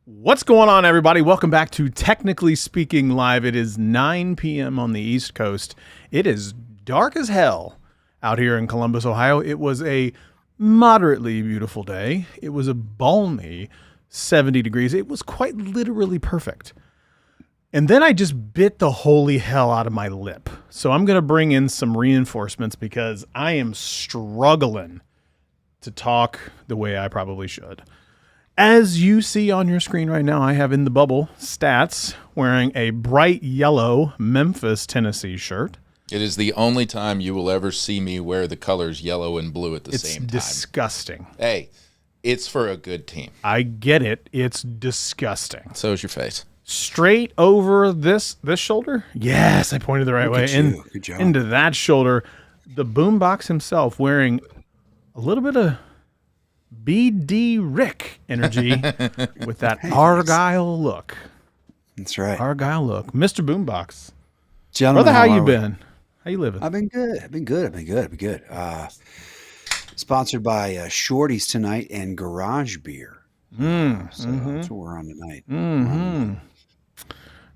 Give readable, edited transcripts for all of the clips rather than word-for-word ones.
What's going on, everybody? Welcome back to Technically Speaking Live. It is 9 p.m. on the East Coast. It is dark as hell out here in Columbus, Ohio. It was a moderately beautiful day. It was a balmy 70 degrees. It was quite literally perfect. And then I just bit the holy hell out of my lip. So I'm going to bring in some reinforcements because I am struggling to talk the way I probably should. As you see on your screen right now, I have in the bubble Stats wearing a bright yellow Memphis, Tennessee shirt. It is the only time you will ever see me wear the colors yellow and blue at the same time. It's disgusting. Hey, it's for a good team. I get it. It's disgusting. So is your face. Straight over this shoulder? Yes, I pointed the right way. Good job. Into that shoulder. The BoomBox himself wearing a little bit of BD Rick energy with that Argyle look. That's right. Argyle look. Mr. BoomBox. Gentlemen, Brother, how you been? How you living? I've been good. Sponsored by Shorty's tonight and Garage Beer. That's what we're on tonight.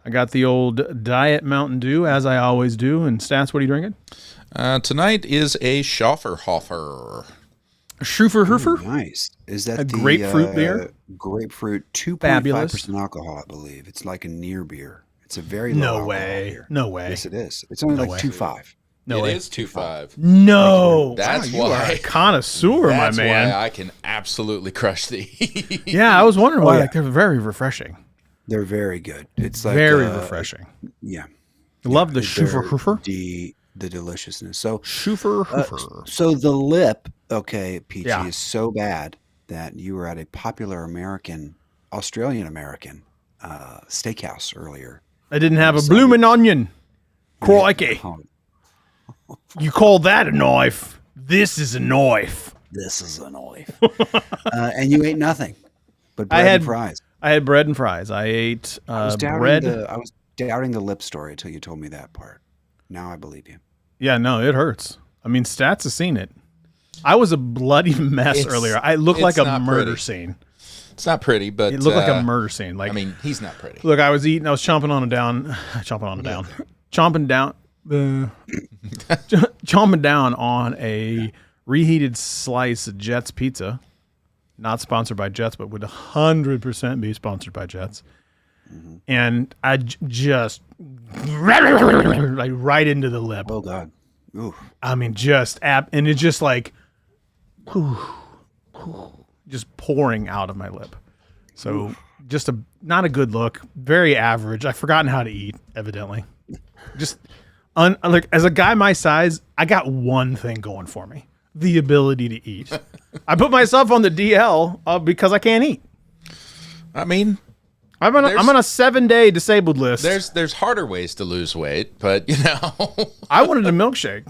I got the old Diet Mountain Dew, as I always do. And Stats, what are you drinking? Tonight is a Schofferhofer. Schufferhofer? Nice. Is that a the grapefruit beer? Grapefruit, Fabulous. 2.5% alcohol, I believe. It's like a near beer. It's a very low alcohol beer. No way. Yes, it is. It's only like 2.5. No way. It is 2.5. No. That's wow, you why. are a connoisseur, That's my man. why I can absolutely crush the. Yeah, I was wondering why. yeah. Like, they're very refreshing. They're very good. It's like Very refreshing. Yeah. Love the They're Schufferhofer. The deliciousness. So Schufferhofer. So the lip, okay, Peachy, Yeah. is so bad that you were at a popular Australian American steakhouse earlier. I didn't have a bloomin' onion. Crikey. Oh, You call that a knife? This is a knife. this is a knife. And you ate nothing but I bread had and fries. I had bread and fries. I ate I was bread. doubting the lip story until you told me that part. Now I believe you. Yeah, no, it hurts. I mean, Stats has seen it. I was a bloody mess earlier. I looked like a murder scene. It's not pretty, but It looked like a murder scene. Like, I mean, he's not pretty. look, I was chomping down on a reheated slice of Jets pizza. Not sponsored by Jets, but would 100% be sponsored by Jets. And I just like right into the lip. Oh God. Ooh. I mean, and it's just like just pouring out of my lip. So just not a good look. Very average. I've forgotten how to eat, evidently. Just like as a guy my size, I got one thing going for me: the ability to eat. I put myself on the DL because I can't eat. I mean, I'm on a 7-day disabled list. there's harder ways to lose weight, but I wanted a milkshake.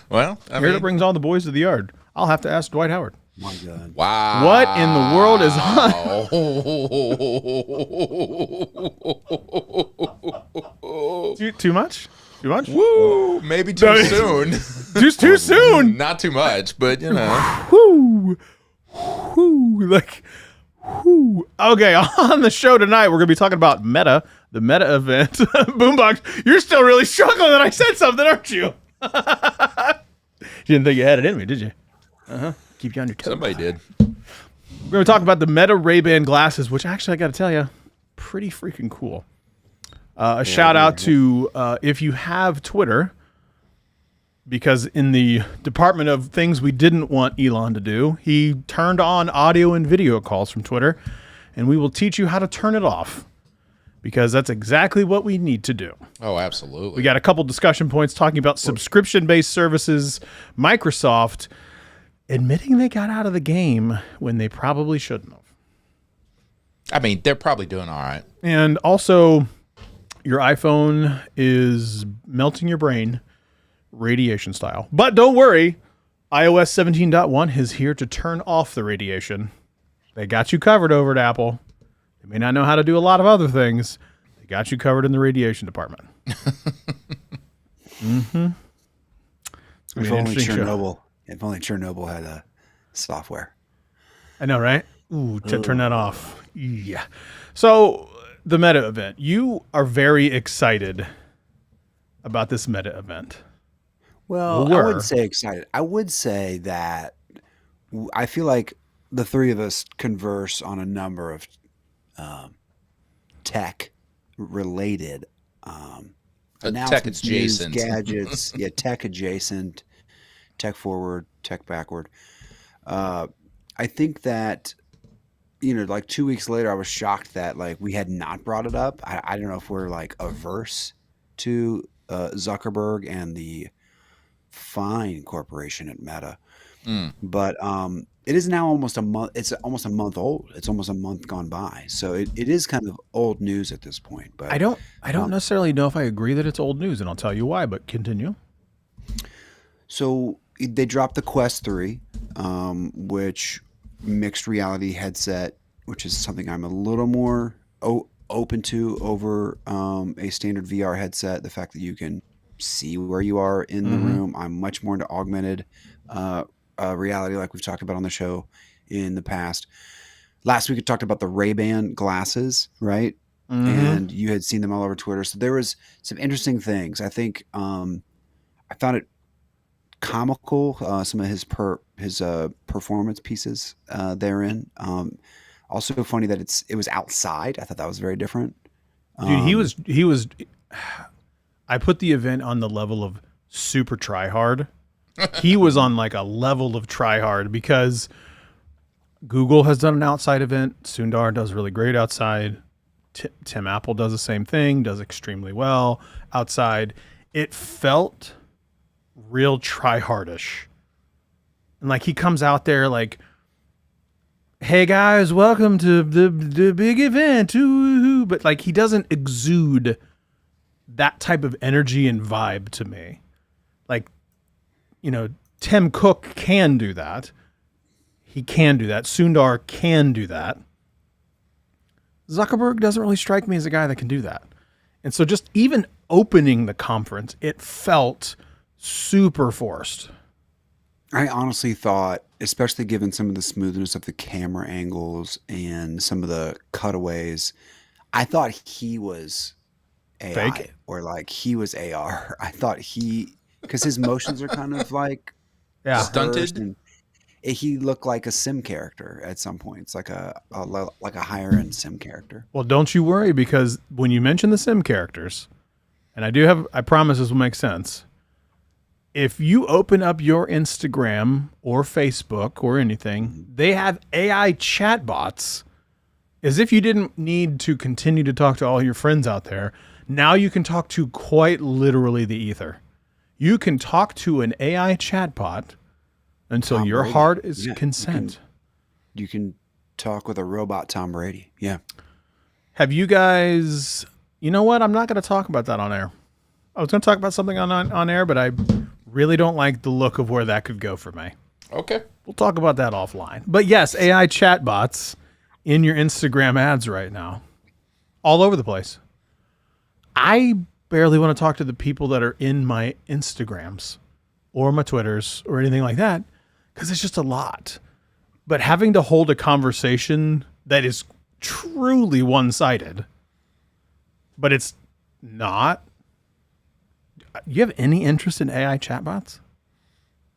Well, Here that brings all the boys to the yard. I'll have to ask Dwight Howard. My God. wow. What in the world is too much? Too much? Woo, maybe too soon. Just too soon. Not too much, but Whoo. Like, whoo. Okay, on the show tonight, we're going to be talking about Meta, the Meta event. BoomBox, you're still really struggling that I said something, aren't you? You didn't think you had it in me, did you? Keep you on your toes. somebody did. We're going to talk about the Meta Ray-Ban glasses, which actually, I got to tell you, pretty freaking cool. A shout out to if you have Twitter, because in the department of things we didn't want Elon to do, he turned on audio and video calls from Twitter, and we will teach you how to turn it off, because that's exactly what we need to do. Oh, absolutely. We got a couple discussion points talking about subscription-based services, Microsoft admitting they got out of the game when they probably shouldn't have. I mean, they're probably doing all right. And also, your iPhone is melting your brain radiation style. But don't worry, iOS 17.1 is here to turn off the radiation. They got you covered over at Apple. They may not know how to do a lot of other things. They got you covered in the radiation department. If only Chernobyl had a software. I know, right? Ooh, turn that off. Yeah. So the Meta event, you are very excited about this Meta event. Well, I Were. wouldn't say excited. I would say that I feel like the three of us converse on a number of tech related Tech announcements, news, adjacent. gadgets, yeah, tech adjacent, tech forward, tech backward. I think that like 2 weeks later, I was shocked that like we had not brought it up. I don't know if we're like averse to Zuckerberg and the fine corporation at Meta, but it is now almost a month. It's almost a month old. It's almost a month gone by. So it is kind of old news at this point. But I don't necessarily know if I agree that it's old news, and I'll tell you why, but continue. So they dropped the Quest 3, which mixed reality headset, which is something I'm a little more open to over a standard VR headset. The fact that you can see where you are in the room. I'm much more into augmented reality, like we've talked about on the show in the past. Last week we talked about the Ray-Ban glasses, right? And you had seen them all over Twitter. So there was some interesting things. I think I found it comical, some of his performance pieces therein. Also funny that it was outside. I thought that was very different. Dude, he was I put the event on the level of super try hard. He was on like a level of try hard because Google has done an outside event. Sundar does really great outside. Tim Apple does the same thing, does extremely well outside. It felt real try hardish. And like he comes out there like, hey guys, welcome to the big event. Ooh. But like he doesn't exude that type of energy and vibe to me. Like, Tim Cook can do that. He can do that. Sundar can do that. Zuckerberg doesn't really strike me as a guy that can do that. And so just even opening the conference, it felt super forced. I honestly thought, especially given some of the smoothness of the camera angles and some of the cutaways, I thought he was AI Fake? or like he was AR. I thought because his motions are kind of like Stunted. and he looked like a sim character at some points, like a higher end sim character. Well, don't you worry, because when you mention the sim characters, and I promise this will make sense. If you open up your Instagram or Facebook or anything, they have AI chatbots, as if you didn't need to continue to talk to all your friends out there. Now you can talk to quite literally the ether. You can talk to an AI chatbot until Tom your Brady. heart is Yeah, consent. You can talk with a robot Tom Brady. Yeah. Have you guys, you know what? I'm not going to talk about that on air. I was going to talk about something on air, but I really don't like the look of where that could go for me. Okay. We'll talk about that offline. But yes, AI chatbots in your Instagram ads right now, all over the place. I barely want to talk to the people that are in my Instagrams or my Twitters or anything like that, because it's just a lot. But having to hold a conversation that is truly one-sided, but it's not. You have any interest in AI chatbots?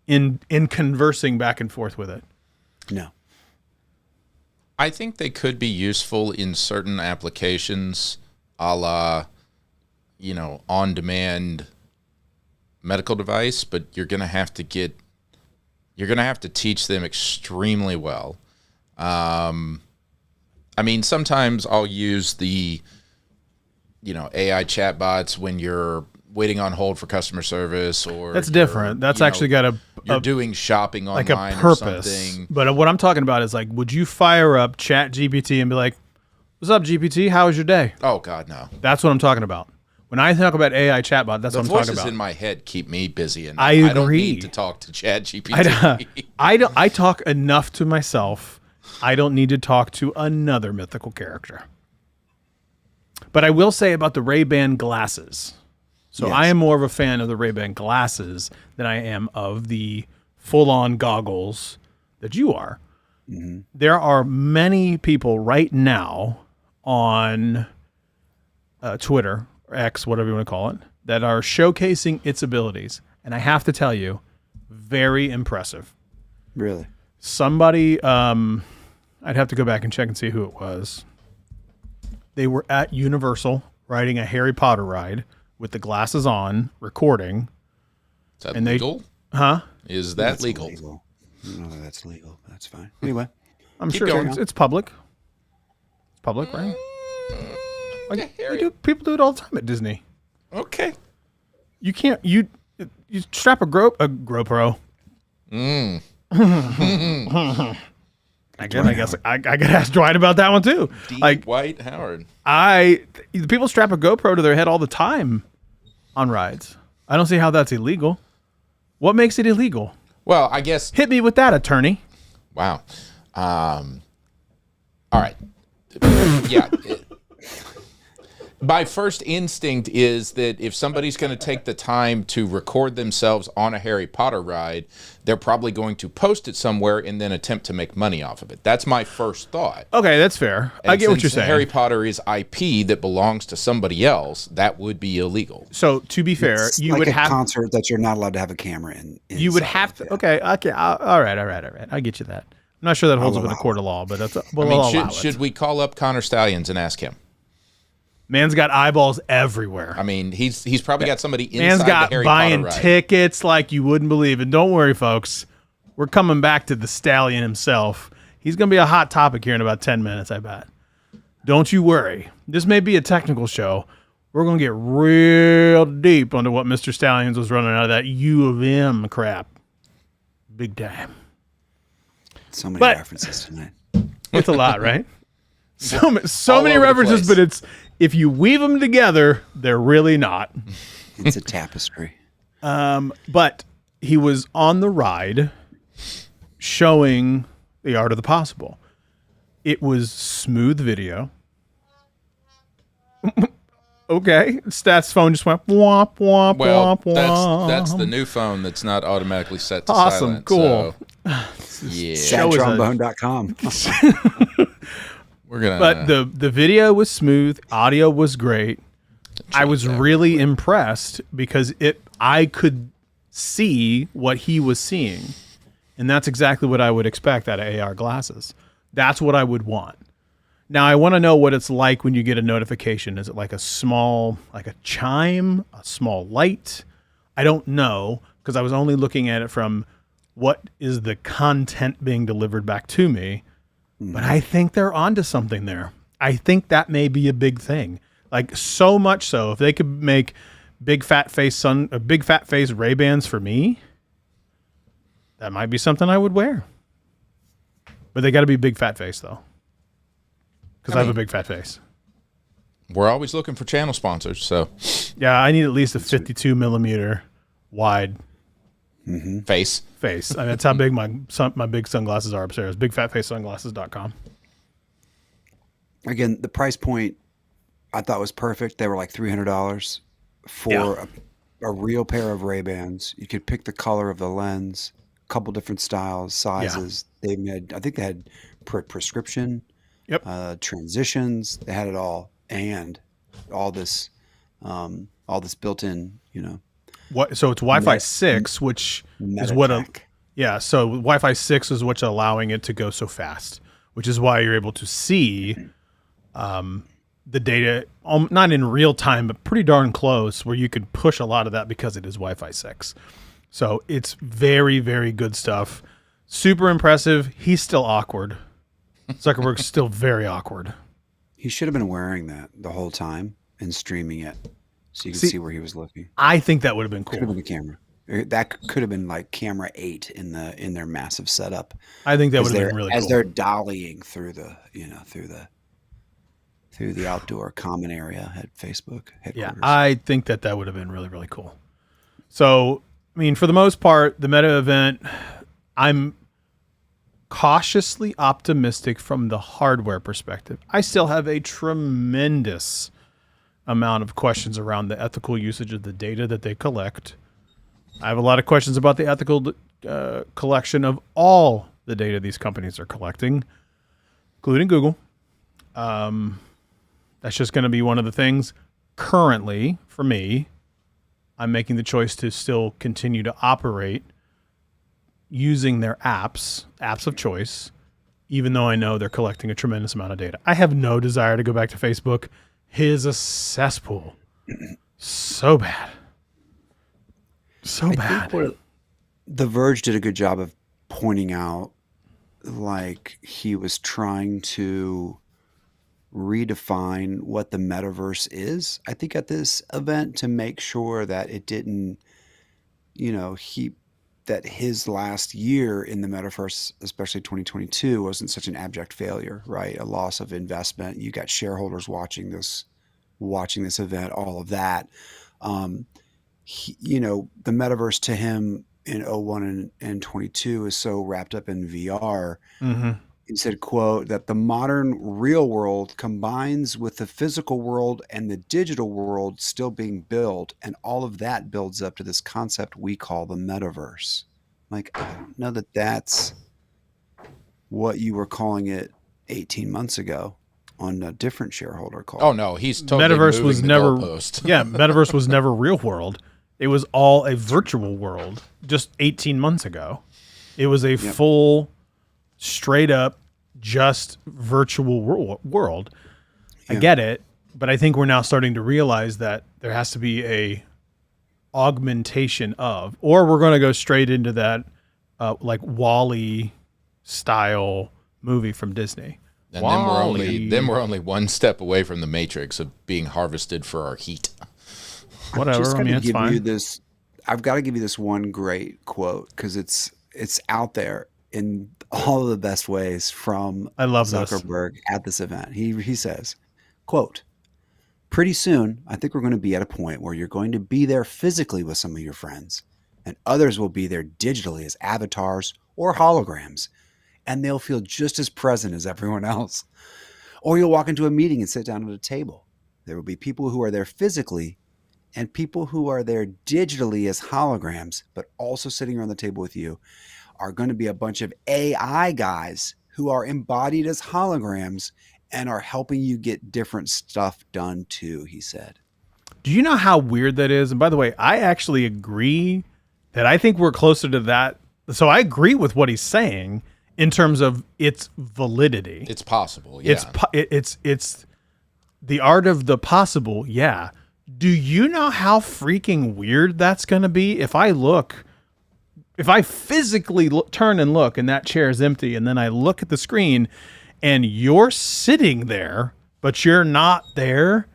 In conversing back and forth with it? No. I think they could be useful in certain applications, a la, on-demand medical device, but you're going to have to teach them extremely well. Sometimes I'll use the, AI chatbots when you're waiting on hold for customer service, or that's different. That's actually got you're doing shopping online, like a purpose. or something. But what I'm talking about is like, would you fire up Chat GPT and be like, "What's up, GPT? How was your day?" Oh God, no. That's what I'm talking about. When I talk about AI chatbot, that's The what I'm talking voices about. in my head keep me busy, and I I don't agree. need to talk to Chat GPT. I talk enough to myself. I don't need to talk to another mythical character. But I will say about the Ray-Ban glasses. So Yes. I am more of a fan of the Ray-Ban glasses than I am of the full-on goggles that you are. there are many people right now on Twitter, or X, whatever you want to call it, that are showcasing its abilities. And I have to tell you, very impressive. Really? Somebody, I'd have to go back and check and see who it was. They were at Universal riding a Harry Potter ride with the glasses on, recording. Is that And legal? Huh? Is that That's legal? illegal. I don't know that that's legal. But that's fine. Anyway, I'm Keep sure going. it's public. It's public, right? Like, Harry. people do it all the time at Disney. Okay. You can't, you strap a GoPro. I guess I got to ask Dwight about that one too. D. Like, White Howard. the people strap a GoPro to their head all the time on rides. I don't see how that's illegal. What makes it illegal? Well, I guess. Hit me with that, attorney. Wow. All right. Yeah. My first instinct is that if somebody's going to take the time to record themselves on a Harry Potter ride, they're probably going to post it somewhere and then attempt to make money off of it. That's my first thought. Okay, that's fair. I And get what since you're saying. Harry Potter is IP that belongs to somebody else, that would be illegal. So to be fair, it's you like would a have concert that you're not allowed to have a camera in. you would inside, have to. yeah. Okay. All right. I get you that. I'm not sure that holds up in a allow court of law, but that's. I We'll mean, allow should it. we call up Connor Stallions and ask him? Man's got eyeballs everywhere. I mean, he's probably got somebody inside Man's got the Harry buying Potter ride. tickets like you wouldn't believe. And don't worry, folks. We're coming back to the stallion himself. He's going to be a hot topic here in about 10 minutes, I bet. Don't you worry. This may be a technical show. We're going to get real deep onto what Mr. Stallions was running out of that U of M crap. Big time. So many But- references tonight. It's a lot, right? So All many over the references, place. but it's if you weave them together, they're really not. It's a tapestry. But he was on the ride showing the art of the possible. It was smooth video. Okay. Stats phone just went womp, womp, Well, womp, womp. that's the new phone that's not automatically set to Awesome, silent. cool. So, yeah, Show is a- Sadtrombone.com. we're gonna. But the video was smooth, audio was great. I was that really impressed because I could see what he was seeing. And that's exactly what I would expect out of AR glasses. That's what I would want. Now I want to know what it's like when you get a notification. Is it like a chime, a small light? I don't know because I was only looking at it from what is the content being delivered back to me. But I think they're onto something there. I think that may be a big thing. Like so much so, if they could make big fat face Ray-Bans for me, that might be something I would wear. But they got to be big fat face though, because I have a big fat face. we're always looking for channel sponsors. So Yeah, I need at least a 52 millimeter wide face. face. I mean, that's how big my big sunglasses are upstairs. Bigfatfacesunglasses.com. Again, the price point I thought was perfect. They were like $300 for a real pair of Ray-Bans. You could pick the color of the lens, a couple different styles, sizes. I think they had prescription, transitions. They had it all, and all this built-in, What? So it's Wi-Fi 6, which is what Meta-tech. So Wi-Fi 6 is what's allowing it to go so fast, which is why you're able to see the data, not in real time, but pretty darn close, where you could push a lot of that because it is Wi-Fi 6. So it's very, very good stuff. Super impressive. He's still awkward. Zuckerberg's still very awkward. He should have been wearing that the whole time and streaming it so you could see where he was looking. I think that would have been Could have cool. been the camera. That could have been like camera 8 in their massive setup. I think that As would have they're, been really as cool. they're dollying through the outdoor common area at Facebook Yeah, headquarters. I think that would have been really, really cool. So, I mean, for the most part, the Meta event, I'm cautiously optimistic from the hardware perspective. I still have a tremendous amount of questions around the ethical usage of the data that they collect. I have a lot of questions about the ethical collection of all the data these companies are collecting, including Google. That's just going to be one of the things. Currently, for me, I'm making the choice to still continue to operate using their apps of choice, even though I know they're collecting a tremendous amount of data. I have no desire to go back to Facebook. His a cesspool. So bad. So bad. The Verge did a good job of pointing out, like, he was trying to redefine what the metaverse is, I think, at this event, to make sure that it didn't, that his last year in the metaverse, especially 2022, wasn't such an abject failure, right? A loss of investment. You got shareholders watching this event, all of that. The metaverse to him in 01 and 22 is so wrapped up in VR. Mm-hmm. He said, quote, that the modern real world combines with the physical world and the digital world still being built. And all of that builds up to this concept we call the metaverse. Like, I don't know that that's what you were calling it 18 months ago on a different shareholder call. Oh, no, he's totally Metaverse was never, goalpost. Yeah, Metaverse was never real world. It was all a virtual world just 18 months ago. It was a full, straight up, just virtual world. I get it, but I think we're now starting to realize that there has to be a augmentation of, or we're going to go straight into that like Wall-E style movie from Disney. And then we're only one step away from the Matrix of being harvested for our heat. Whatever. I mean, it's fine. I've got to give you this one great quote because it's out there in all of the best ways from Zuckerberg at this event. He says, quote, "Pretty soon, I think we're going to be at a point where you're going to be there physically with some of your friends, and others will be there digitally as avatars or holograms, and they'll feel just as present as everyone else. Or you'll walk into a meeting and sit down at a table. There will be people who are there physically and people who are there digitally as holograms, but also sitting around the table with you are going to be a bunch of AI guys who are embodied as holograms and are helping you get different stuff done too," he said. Do you know how weird that is? And by the way, I actually agree that I think we're closer to that. So I agree with what he's saying in terms of its validity. It's possible. Yeah. It's the art of the possible. Yeah. Do you know how freaking weird that's going to be? If I physically turn and look and that chair is empty, and then I look at the screen and you're sitting there, but you're not there,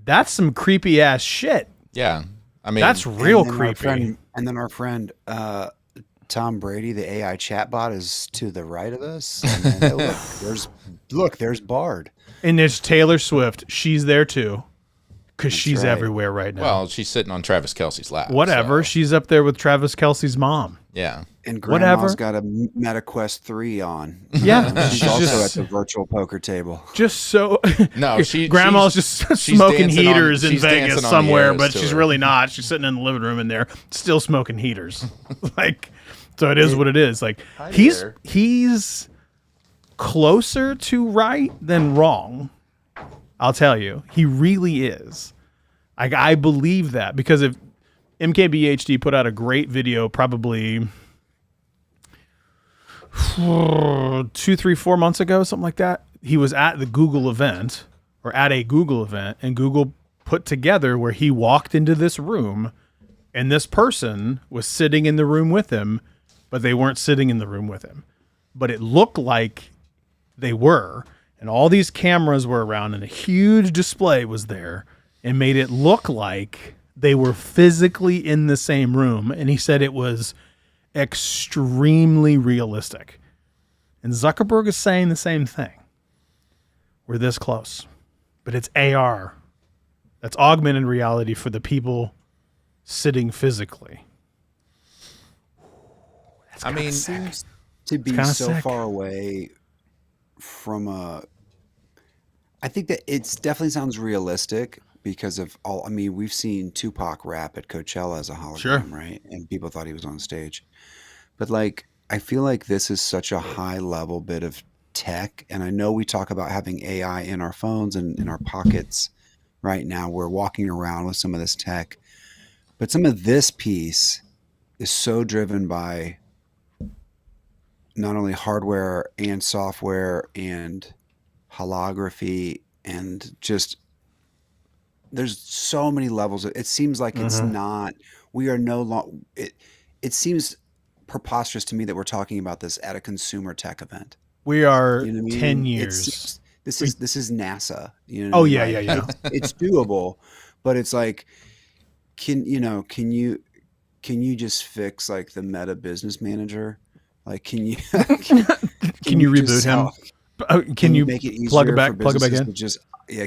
that's some creepy ass shit. Yeah. I mean, that's real creepy. And then our friend, Tom Brady, the AI chatbot, is to the right of us. And then, there's Bard. And there's Taylor Swift. She's there too. Because she's everywhere right now. Well, she's sitting on Travis Kelce's lap. Whatever. So. She's up there with Travis Kelce's mom. Yeah. And Grandma's got a MetaQuest 3 on. Yeah. She's also at the virtual poker table. Just so... No, Grandma's just smoking heaters in Vegas somewhere, but she's her. Really not. She's sitting in the living room in there, still smoking heaters. So it is what it is. He's closer to right than wrong. I'll tell you, he really is. I believe that because if MKBHD put out a great video probably 2, 3, 4 months ago, something like that. He was at the Google event or at a Google event, and Google put together where he walked into this room and this person was sitting in the room with him, but they weren't sitting in the room with him. But it looked like they were. And all these cameras were around and a huge display was there and made it look like they were physically in the same room. And he said it was extremely realistic. And Zuckerberg is saying the same thing. We're this close. But it's AR. That's augmented reality for the people sitting physically. Seems to be so sick. Far away from I think that it's definitely sounds realistic because of all. I mean, we've seen Tupac rap at Coachella as a hologram, right? And people thought he was on stage. But I I feel like this is such a high level bit of tech, and I know we talk about having AI in our phones and in our pockets right now. We're walking around with some of this tech, but some of this piece is so driven by not only hardware and software and holography and just there's so many levels. It seems like it's not. We are no longer. It seems preposterous to me that we're talking about this at a consumer tech event. We are You know what I 10 mean? years. This is NASA. You know what Oh, I mean? yeah, Like, yeah, yeah. it's doable, but it's like, can you just fix like the Meta Business Manager? Like, can you Can you just reboot him? help? Can you make it plug it easier for back businesses in? to just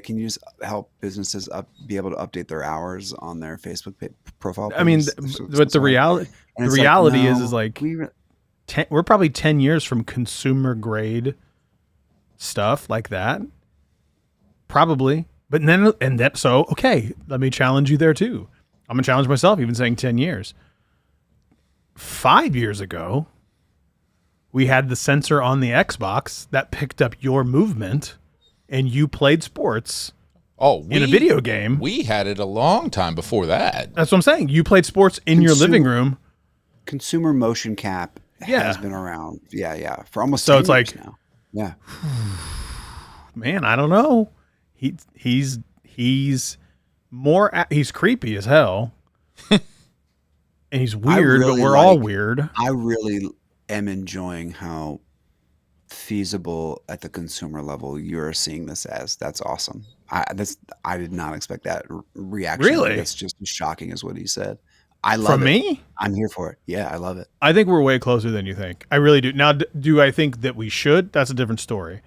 can you just help businesses be able to update their hours on their Facebook profile I mean, pages? but the And it's like, reality is no, like we we're probably 10 years from consumer grade stuff like that. Probably. But then, so, okay, let me challenge you there too. I'm going to challenge myself, even saying 10 years. 5 years ago, we had the sensor on the Xbox that picked up your movement and you played sports in a video game. We had it a long time before that. That's what I'm saying. You played sports in your living room. consumer motion cap Yeah. has been around. Yeah, for almost So 10 it's years like- now. Yeah. Man, I don't know. He's creepy as hell. And he's weird, really but we're all like- weird. I really am enjoying how feasible at the consumer level you're seeing this as. That's awesome. I did not expect that reaction. Really? That's just as shocking as what he said. I love From it. me? I'm here for it. Yeah, I love it. I think we're way closer than you think. I really do. Now, do I think that we should? That's a different story.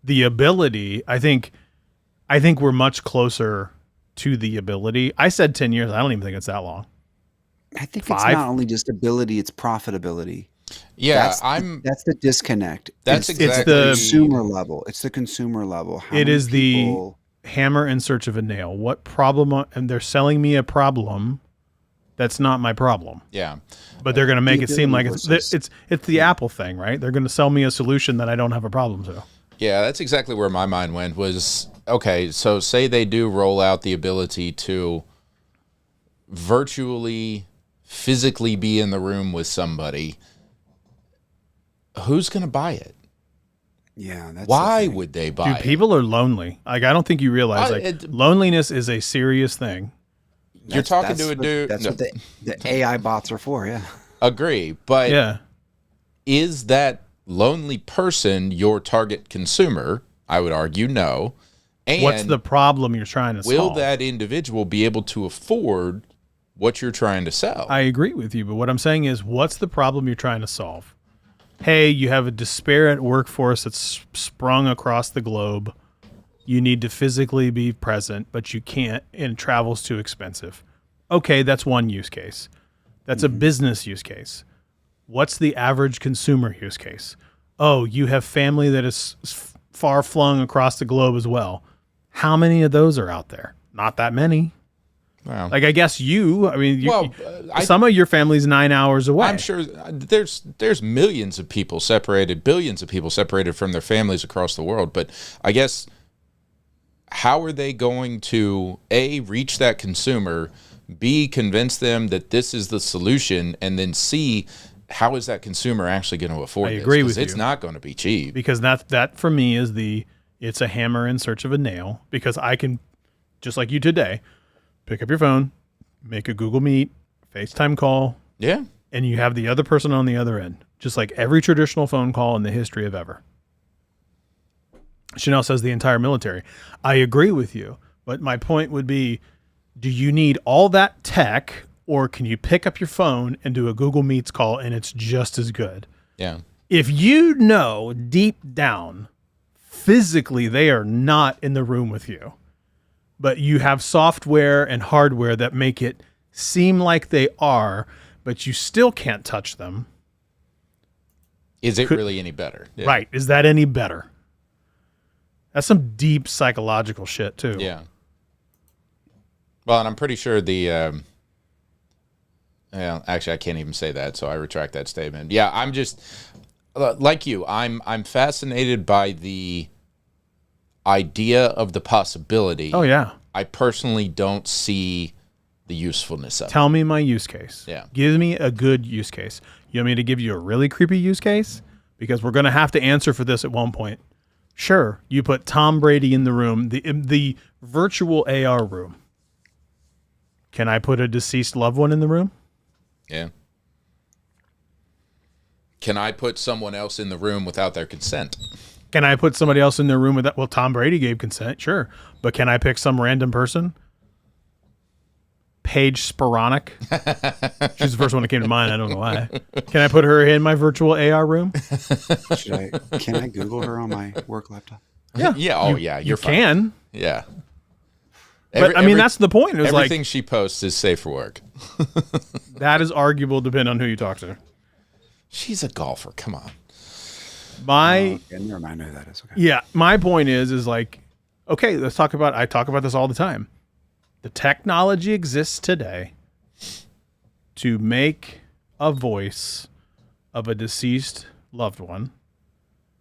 The ability, I think we're much closer to the ability. I said 10 years. I don't even think it's that long. I think 5? it's not only just ability, it's profitability. Yeah, That's the disconnect. That's It's exactly the consumer level. It's the consumer level. How It many is the people- hammer in search of a nail. What problem? And they're selling me a problem that's not my problem. Yeah. But they're going to make it seem like ability it's the Apple thing, right? They're going to sell me a solution that I don't have a problem to. Yeah, that's exactly where my mind went was, okay, so say they do roll out the ability to virtually, physically be in the room with somebody. Who's going to buy it? Yeah, that's Why the thing. would they buy Dude, people are lonely. Like, I don't think you realize, loneliness is a serious thing. it? You're talking That's to a what- dude. That's no, what the AI bots are for. Yeah. agree, but Yeah. is that lonely person your target consumer? I would argue no. And What's the problem you're trying to will solve? that individual be able to afford what you're trying to sell? I agree with you, but what I'm saying is, what's the problem you're trying to solve? Hey, you have a disparate workforce that's sprung across the globe. You need to physically be present, but you can't, and travel's too expensive. Okay, that's one use case. That's a business use case. What's the average consumer use case? Oh, you have family that is far flung across the globe as well. How many of those are out there? Not that many. Wow. Like, I guess Well, some of your family's 9 hours away. I'm sure there's millions of people separated, billions of people separated from their families across the world. But I guess, how are they going to A, reach that consumer, B, convince them that this is the solution, and then C, how is that consumer actually going to afford I this? agree 'Cause with it's you. not going to be cheap. Because that for me is it's a hammer in search of a nail, because I can, just like you today, pick up your phone, make a Google Meet, FaceTime call, Yeah. and you have the other person on the other end, just like every traditional phone call in the history of ever. Chanel says the entire military. I agree with you, but my point would be, do you need all that tech, or can you pick up your phone and do a Google Meets call and it's just as good? Yeah. If you know deep down, physically, they are not in the room with you, but you have software and hardware that make it seem like they are, but you still can't touch them. Is it really any better? Yeah. Right. Is that any better? That's some deep psychological shit too. Yeah. Well, and I'm pretty sure Yeah, actually, I can't even say that, so I retract that statement. Yeah, I'm just like you. I'm fascinated by the idea of the possibility. Oh, yeah. I personally don't see the usefulness of it. Tell me my use case. Yeah. Give me a good use case. You want me to give you a really creepy use case? Because we're going to have to answer for this at one point. Sure, you put Tom Brady in the room, the virtual AR room. Can I put a deceased loved one in the room? Yeah. Can I put someone else in the room without their consent? Can I put somebody else in their room with that? Well, Tom Brady gave consent, sure. But can I pick some random person? Paige Sporonic. She's the first one that came to mind. I don't know why. Can I put her in my virtual AR room? Can I Google her on my work laptop? Yeah. Yeah. Oh, yeah. You fine. can. Yeah. But that's the point. It was everything she posts is safe for work. That is arguable depending on who you talk to. She's a golfer. Come on. Never mind. I know who that is. Okay. Yeah, my point is like, okay, let's talk about. I talk about this all the time. The technology exists today to make a voice of a deceased loved one.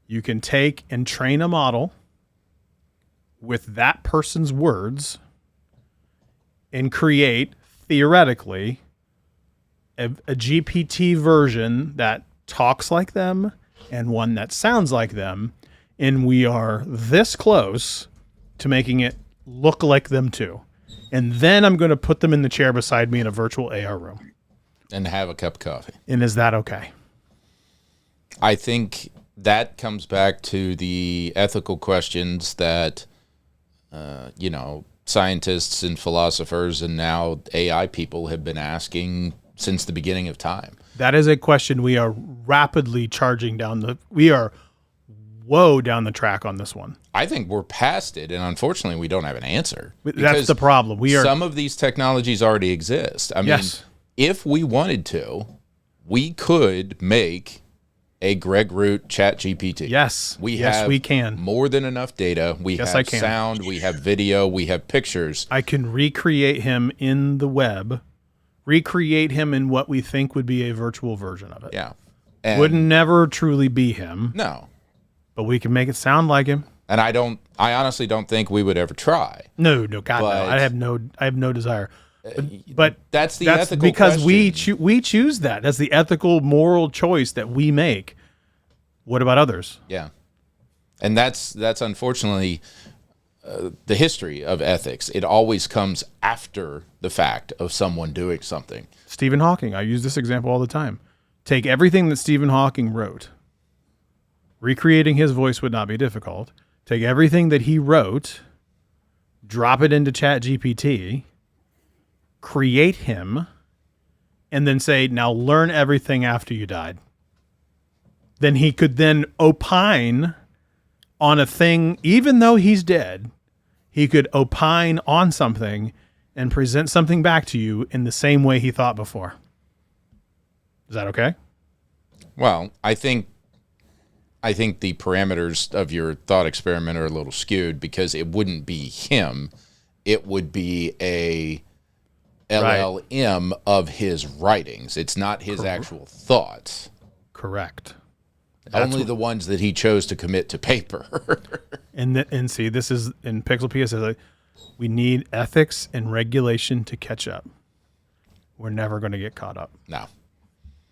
You can take and train a model with that person's words and create, theoretically, a GPT version that talks like them and one that sounds like them. And we are this close to making it look like them too. And then I'm going to put them in the chair beside me in a virtual AR room. And have a cup of coffee. And is that okay? I think that comes back to the ethical questions that, scientists and philosophers and now AI people have been asking since the beginning of time. That is a question we are rapidly charging down we are down the track on this one. I think we're past it, and unfortunately we don't have an answer. That's the problem. Some of these technologies already exist. I mean, if we wanted to, we could make a Greg Root chat GPT. Yes. We can. More than enough data. We have sound, we have video, we have pictures. I can recreate him in the web, recreate him in what we think would be a virtual version of it. Yeah. Would never truly be him. No. But we can make it sound like him. And I honestly don't think we would ever try. No, God, no. I have no desire. But that's ethical because question. we choose that. That's the ethical, moral choice that we make. What about others? Yeah, and that's unfortunately the history of ethics. It always comes after the fact of someone doing something. Stephen Hawking. I use this example all the time. Take everything that Stephen Hawking wrote. Recreating his voice would not be difficult. Take everything that he wrote, drop it into ChatGPT, create him, and then say, now learn everything after you died. Then he could then opine on a thing, even though he's dead, he could opine on something and present something back to you in the same way he thought before. Is that okay? Well, I think the parameters of your thought experiment are a little skewed because it wouldn't be him. It would be a LLM of his writings. It's not his actual thoughts. Correct. Only the ones that he chose to commit to paper. and see, this is in Pixel PS says like, we need ethics and regulation to catch up. We're never going to get caught up. No.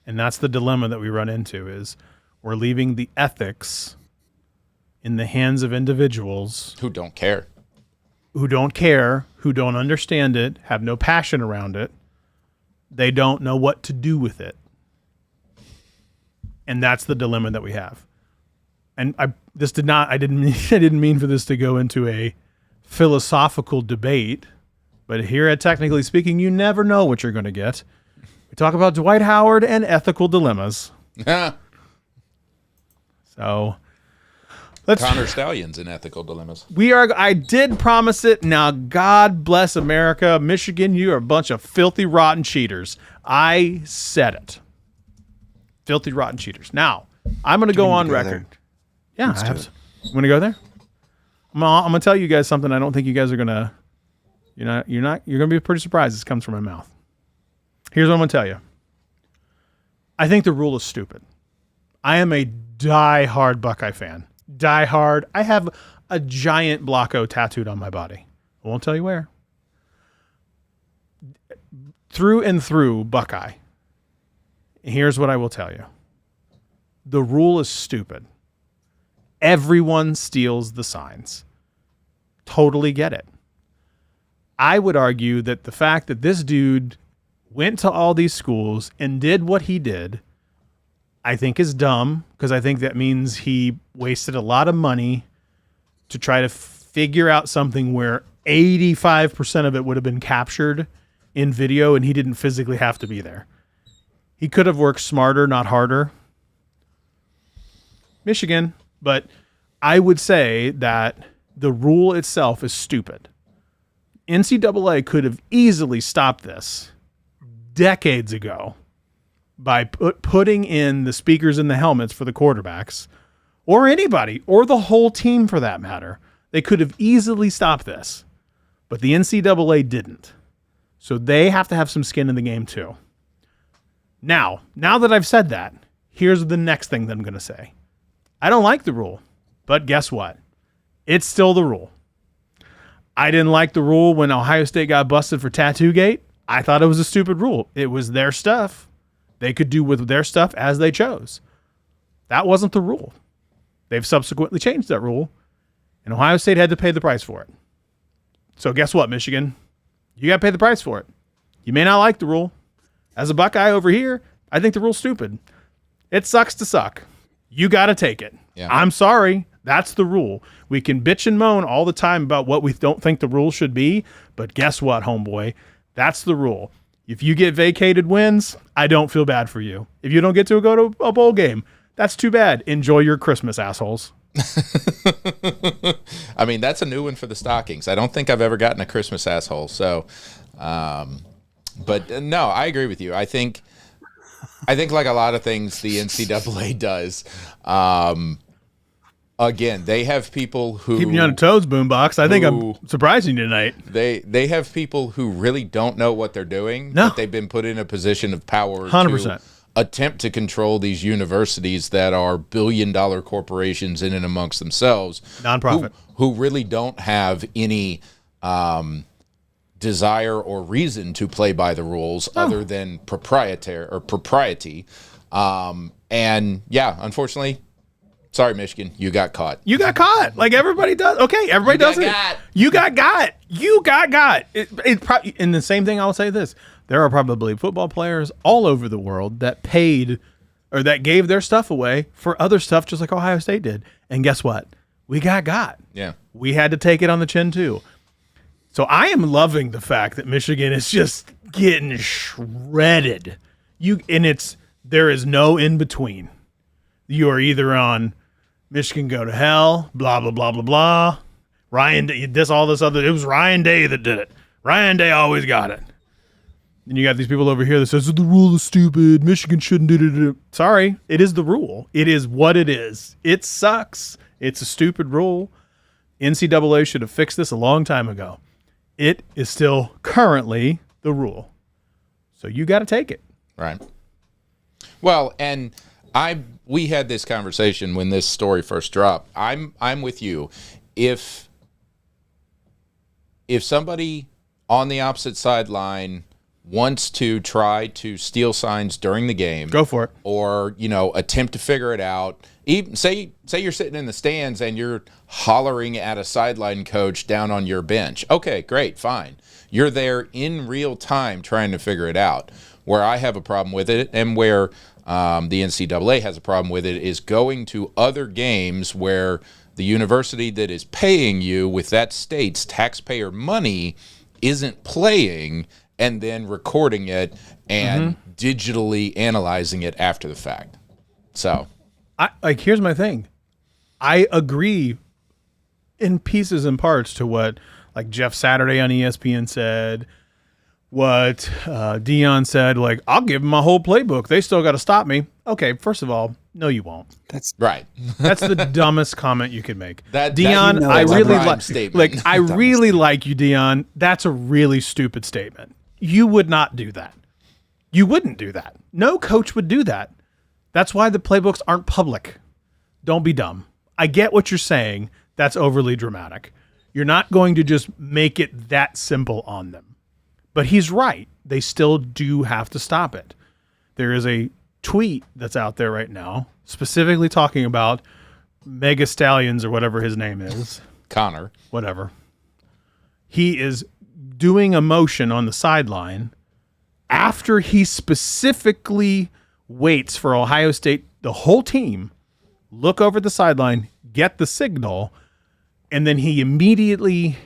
And that's the dilemma that we run into is we're leaving the ethics in the hands of individuals who don't care, who don't understand it, have no passion around it. They don't know what to do with it. And that's the dilemma that we have. And I didn't mean for this to go into a philosophical debate, but here at Technically Speaking, you never know what you're going to get. We talk about Dwight Howard and ethical dilemmas. So let's Connor Stallions in ethical dilemmas. I did promise it. Now, God bless America. Michigan, you are a bunch of filthy, rotten cheaters. I said it. Filthy, rotten cheaters. Now, I'm going to go on record. Yeah, I'm going to go there. I'm going to tell you guys something I don't think you guys are going to, you're going to be pretty surprised this comes from my mouth. Here's what I'm going to tell you. I think the rule is stupid. I am a die-hard Buckeye fan. Die-hard. I have a giant Blocko tattooed on my body. I won't tell you where. Through and through Buckeye. Here's what I will tell you. The rule is stupid. Everyone steals the signs. Totally get it. I would argue that the fact that this dude went to all these schools and did what he did, I think is dumb, because I think that means he wasted a lot of money to try to figure out something where 85% of it would have been captured in video and he didn't physically have to be there. He could have worked smarter, not harder. Michigan. But I would say that the rule itself is stupid. NCAA could have easily stopped this decades ago by putting in the speakers in the helmets for the quarterbacks, or anybody, or the whole team for that matter. They could have easily stopped this, but the NCAA didn't. So they have to have some skin in the game too. Now that I've said that, here's the next thing that I'm going to say. I don't like the rule, but guess what? It's still the rule. I didn't like the rule when Ohio State got busted for Tattoo-Gate. I thought it was a stupid rule. It was their stuff. They could do with their stuff as they chose. That wasn't the rule. They've subsequently changed that rule, and Ohio State had to pay the price for it. So guess what, Michigan? You got to pay the price for it. You may not like the rule. As a Buckeye over here, I think the rule's stupid. It sucks to suck. You got to take it. Yeah. I'm sorry. That's the rule. We can bitch and moan all the time about what we don't think the rule should be, but guess what, homeboy? That's the rule. If you get vacated wins, I don't feel bad for you. If you don't get to go to a bowl game, that's too bad. Enjoy your Christmas, assholes. I mean, that's a new one for the stockings. I don't think I've ever gotten a Christmas asshole. So, but no, I agree with you. I think like a lot of things the NCAA does, again, they have people who keeping you on your toes, BoomBox. I think I'm surprising you tonight. They have people who really don't know what they're doing. No. But they've been put in a position of power 100%. to attempt to control these universities that are billion-dollar corporations in and amongst themselves. Nonprofit. Who really don't have any desire or reason to play by the rules other than propriety. And yeah, unfortunately, sorry, Michigan, you got caught. You got caught. Like everybody does. Okay, everybody does it. You got got. You got got. And the same thing, I'll say this. There are probably football players all over the world that paid or that gave their stuff away for other stuff just like Ohio State did. And guess what? We got. Yeah. We had to take it on the chin too. So I am loving the fact that Michigan is just getting shredded. There is no in between. You are either on Michigan go to hell, blah, blah, blah, blah, blah. It was Ryan Day that did it. Ryan Day always got it. And you got these people over here that says the rule is stupid. Michigan shouldn't do it. Sorry, it is the rule. It is what it is. It sucks. It's a stupid rule. NCAA should have fixed this a long time ago. It is still currently the rule. So you got to take it. Right. Well, and we had this conversation when this story first dropped. I'm with you. If somebody on the opposite sideline wants to try to steal signs during the game, go for it. Or, attempt to figure it out. Even say you're sitting in the stands and you're hollering at a sideline coach down on your bench. Okay, great, fine. You're there in real time trying to figure it out. Where I have a problem with it, and where the NCAA has a problem with it, is going to other games where the university that is paying you with that state's taxpayer money isn't playing, and then recording it and digitally analyzing it after the fact. So, here's my thing. I agree in pieces and parts to what like Jeff Saturday on ESPN said, what Dion said, like, I'll give them my whole playbook. They still got to stop me. Okay, first of all, no, you won't. That's right. That's the dumbest comment you could make. Dion, I really like you, Dion. That's a really stupid statement. You would not do that. You wouldn't do that. No coach would do that. That's why the playbooks aren't public. Don't be dumb. I get what you're saying. That's overly dramatic. You're not going to just make it that simple on them. But he's right. They still do have to stop it. There is a tweet that's out there right now specifically talking about Mega Stallions or whatever his name is. Connor. Whatever. He is doing a motion on the sideline after he specifically waits for Ohio State, the whole team, look over the sideline, get the signal, and then he immediately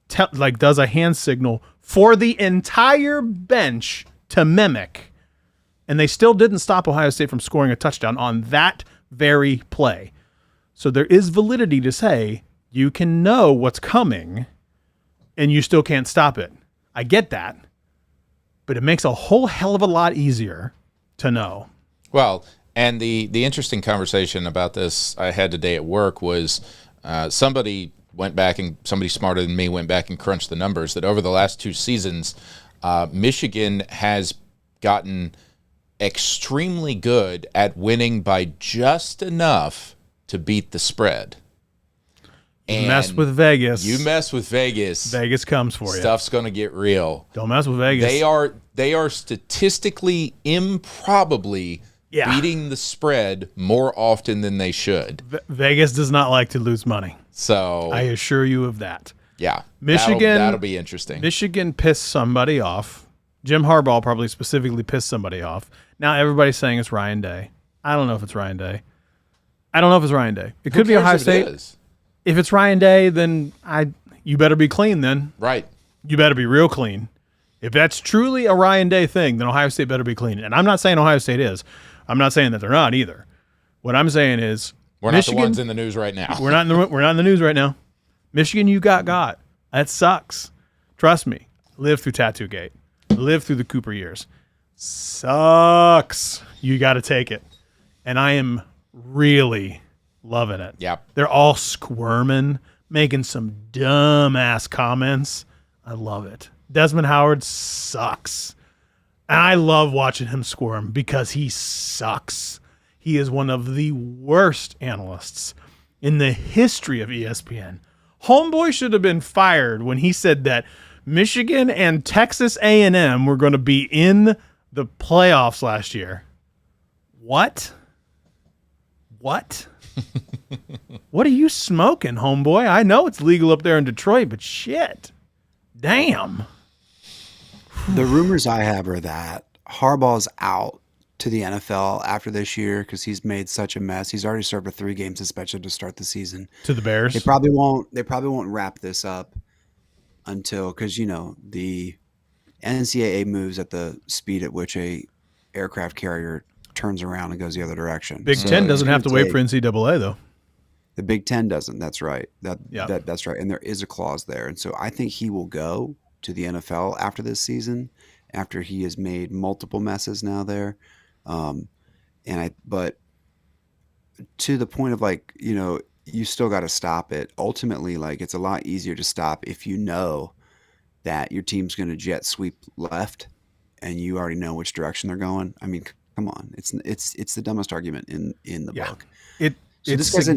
does a hand signal for the entire bench to mimic. And they still didn't stop Ohio State from scoring a touchdown on that very play. So there is validity to say you can know what's coming and you still can't stop it. I get that. But it makes a whole hell of a lot easier to know. Well, and the interesting conversation about this I had today at work was somebody went back, and somebody smarter than me went back and crunched the numbers that over the last 2 seasons, Michigan has gotten extremely good at winning by just enough to beat the spread. You mess with Vegas. You mess with Vegas. Vegas comes for you. Stuff's going to get real. Don't mess with Vegas. They are statistically improbably beating the spread more often than they should. Vegas does not like to lose money. So I assure you of that. Yeah. Michigan, that'll be interesting. Michigan pissed somebody off. Jim Harbaugh probably specifically pissed somebody off. Now everybody's saying it's Ryan Day. I don't know if it's Ryan Day. It could be Ohio State. If it's Ryan Day, then you better be clean then. Right. You better be real clean. If that's truly a Ryan Day thing, then Ohio State better be clean. And I'm not saying Ohio State is. I'm not saying that they're not either. What I'm saying is we're Michigan, not the ones in the news right now. we're not in the news right now. Michigan, you got. That sucks. Trust me. Lived through Tattoo Gate. Lived through the Cooper years. Sucks. You got to take it. And I am really loving it. Yep. They're all squirming, making some dumb-ass comments. I love it. Desmond Howard sucks. And I love watching him squirm because he sucks. He is one of the worst analysts in the history of ESPN. Homeboy should have been fired when he said that Michigan and Texas A&M were going to be in the playoffs last year. What? What are you smoking, homeboy? I know it's legal up there in Detroit, but shit. Damn. The rumors I have are that Harbaugh's out to the NFL after this year because he's made such a mess. He's already served a 3-game suspension to start the season. To the Bears? They probably won't wrap this up until, because the NCAA moves at the speed at which a aircraft carrier turns around and goes the other direction. Big Ten doesn't have to wait for NCAA though. The Big Ten doesn't. That's right. That's right. And there is a clause there. And so I think he will go to the NFL after this season, after he has made multiple messes now there. But to the point of you still got to stop it. Ultimately, it's a lot easier to stop if you know that your team's going to jet sweep left and you already know which direction they're going. I mean, come on. It's the dumbest argument in the book. This guy's